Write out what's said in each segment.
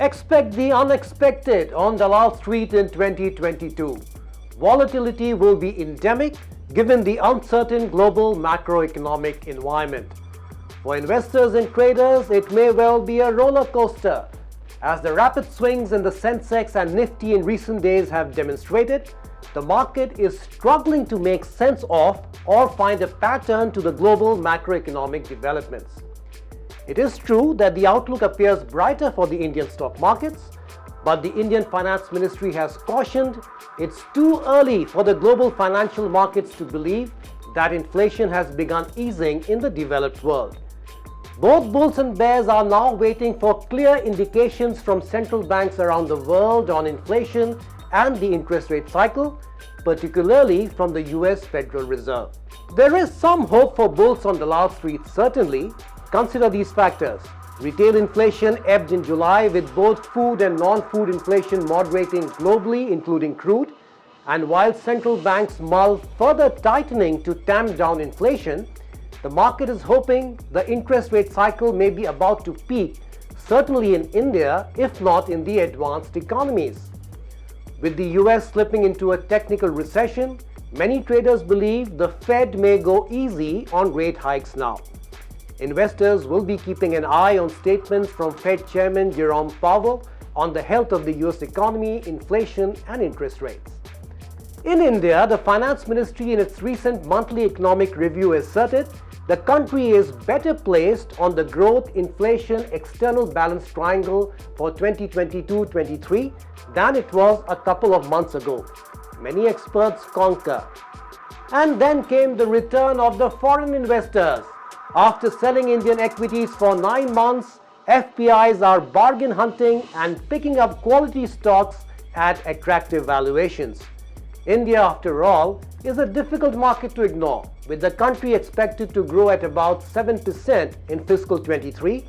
Expect the unexpected on Dalal Street in 2022. Volatility will be endemic given the uncertain global macroeconomic environment. For investors and traders, it may well be a roller coaster. As the rapid swings in the Sensex and Nifty in recent days have demonstrated, the market is struggling to make sense of or find a pattern to the global macroeconomic developments. It is true that the outlook appears brighter for the Indian stock markets, but the Indian Finance Ministry has cautioned it's too early for the global financial markets to believe that inflation has begun easing in the developed world. Both bulls and bears are now waiting for clear indications from central banks around the world on inflation and the interest rate cycle, particularly from the US Federal Reserve. There is some hope for bulls on Dalal Street, certainly. Consider these factors. Retail inflation ebbed in July with both food and non-food inflation moderating globally, including crude. And while central banks mull further tightening to tamp down inflation, the market is hoping the interest rate cycle may be about to peak, certainly in India, if not in the advanced economies. With the US slipping into a technical recession, many traders believe the Fed may go easy on rate hikes now. Investors will be keeping an eye on statements from Fed Chairman Jerome Powell on the health of the US economy, inflation, and interest rates. In India, the Finance Ministry in its recent monthly economic review asserted the country is better placed on the growth, inflation, external balance triangle for 2022-23 than it was a couple of months ago. Many experts concur. And then came the return of the foreign investors. After selling Indian equities for 9 months, FPIs are bargain hunting and picking up quality stocks at attractive valuations. India, after all, is a difficult market to ignore, with the country expected to grow at about 7% in fiscal 23,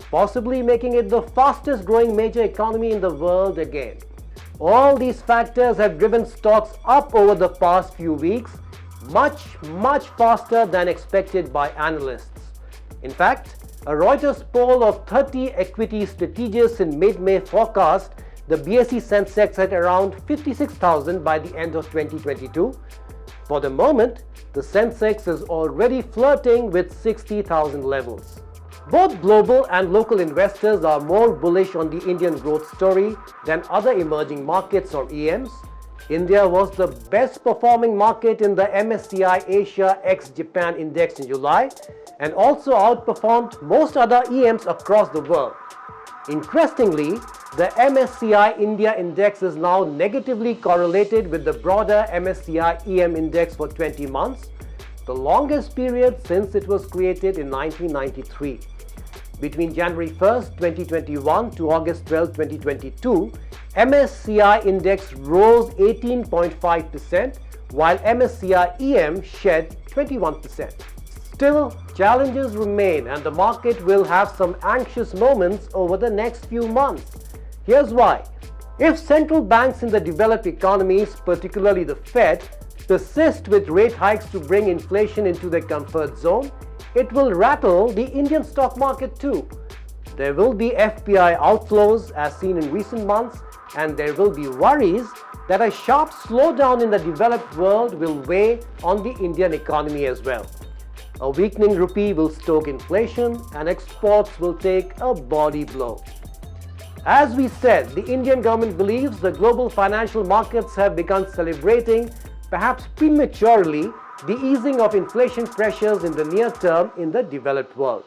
possibly making it the fastest growing major economy in the world again. All these factors have driven stocks up over the past few weeks, much faster than expected by analysts. In fact, a Reuters poll of 30 equity strategists in mid-May forecast the BSE Sensex at around 56,000 by the end of 2022. For the moment, the Sensex is already flirting with 60,000 levels. Both global and local investors are more bullish on the Indian growth story than other emerging markets or EMs. India was the best performing market in the MSCI Asia ex-Japan index in July and also outperformed most other EMs across the world. Interestingly, the MSCI India index is now negatively correlated with the broader MSCI EM index for 20 months, the longest period since it was created in 1993. Between January 1st, 2021 to August 12, 2022, MSCI index rose 18.5%, while MSCI EM shed 21%. Still, challenges remain and the market will have some anxious moments over the next few months. Here's why. If central banks in the developed economies, particularly the Fed, persist with rate hikes to bring inflation into their comfort zone, it will rattle the Indian stock market too. There will be FPI outflows as seen in recent months, and there will be worries that a sharp slowdown in the developed world will weigh on the Indian economy as well. A weakening rupee will stoke inflation and exports will take a body blow. As we said, the Indian government believes the global financial markets have begun celebrating, perhaps prematurely, the easing of inflation pressures in the near term in the developed world.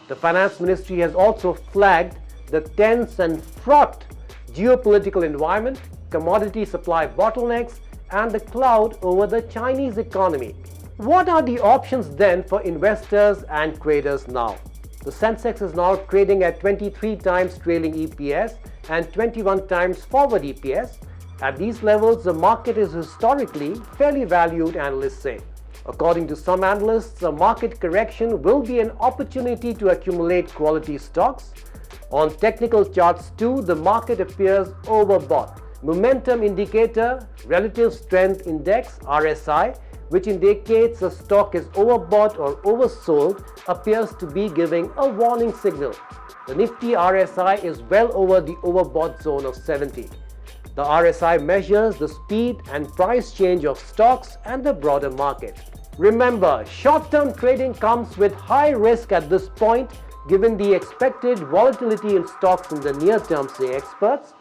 The Finance Ministry has also flagged the tense and fraught geopolitical environment, commodity supply bottlenecks, and the cloud over the Chinese economy. What are the options then for investors and traders now? The Sensex is now trading at 23 times trailing EPS and 21 times forward EPS. At these levels, the market is historically fairly valued, analysts say. According to some analysts, a market correction will be an opportunity to accumulate quality stocks. On technical charts too, the market appears overbought. Momentum indicator, relative strength index, RSI, which indicates a stock is overbought or oversold, appears to be giving a warning signal. The Nifty RSI is well over the overbought zone of 70. The RSI measures the speed and price change of stocks and the broader market. Remember, short-term trading comes with high risk at this point given the expected volatility in stocks in the near term, say experts.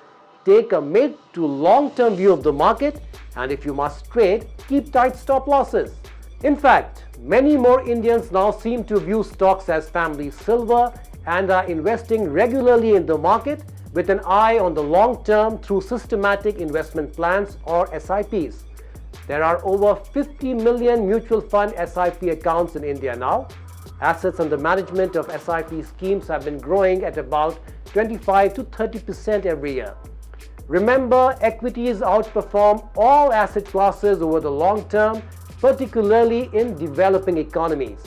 Take a mid to long-term view of the market, and if you must trade, keep tight stop losses. In fact, many more Indians now seem to view stocks as family silver and are investing regularly in the market with an eye on the long term through systematic investment plans or SIPs. There are over 50 million mutual fund SIP accounts in India now. Assets under management of SIP schemes have been growing at about 25 to 30% every year. Remember, equities outperform all asset classes over the long term, particularly in developing economies.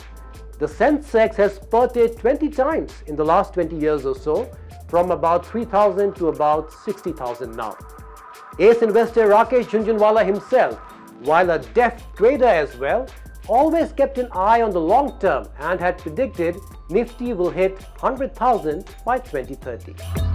The Sensex has spurted 20 times in the last 20 years or so, from about 3,000 to about 60,000 now. Ace investor Rakesh Jhunjhunwala himself, while a deft trader as well, always kept an eye on the long term and had predicted Nifty will hit 100,000 by 2030.